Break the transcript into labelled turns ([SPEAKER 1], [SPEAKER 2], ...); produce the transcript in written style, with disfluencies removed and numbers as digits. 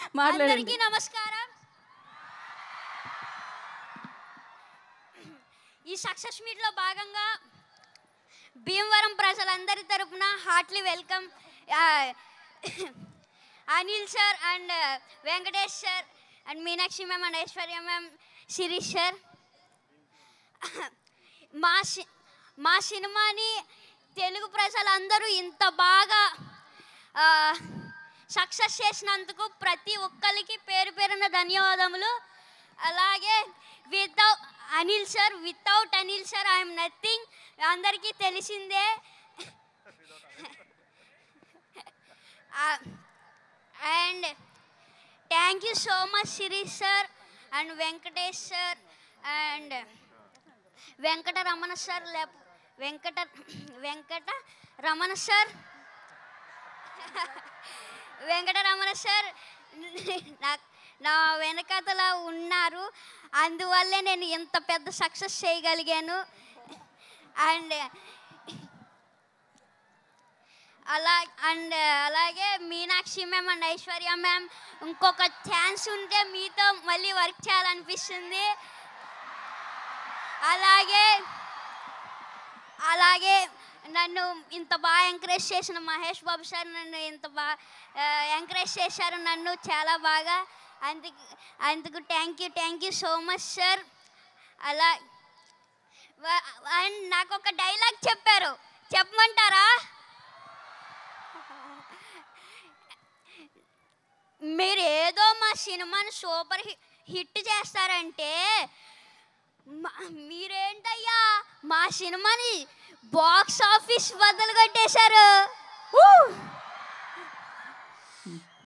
[SPEAKER 1] అందరికీ నమస్కారం. ఈ సక్సెస్ మీట్లో భాగంగా భీమవరం ప్రజలందరి తరపున heartly welcome Anil sir and Venkatesh sir and Meenakshi ma'am and Aishwarya ma'am, Sirish sir. మా సినిమాని తెలుగు ప్రజలందరూ ఇంత బాగా సక్సెస్ చేసినందుకు ప్రతి ఒక్కరికి పేరు పేరున ధన్యవాదములు. అలాగే without Anil sir I'm nothing, అందరికీ తెలిసిందే. And thank you so much Sirish sir and Venkatesh sir and Venkataramana sir Venkataramana sir నా వెనకతలా ఉన్నారు, అందువల్లే నేను ఇంత పెద్ద సక్సెస్ చేయగలిగాను. అండ్ అలాగే Meenakshi ma'am and Aishwarya ma'am, ఇంకొక ఛాన్స్ ఉంటే మీతో మళ్ళీ వర్క్ చేయాలనిపిస్తుంది. అలాగే నన్ను ఇంత బాగా ఎంకరేజ్ చేసిన మహేష్ బాబు సార్ నన్ను ఇంత బాగా ఎంకరేజ్ చేశారు, నన్ను చాలా బాగా. అందుకు thank you so much sir. And నాకు ఒక డైలాగ్ చెప్పారు, చెప్పమంటారా? మీరు ఏదో మా సినిమాని సూపర్ హిట్ చేస్తారంటే మీరేంటయ్యా మా సినిమాని బాక్స్ ఆఫీస్ బద్దలు కొట్టేశారు.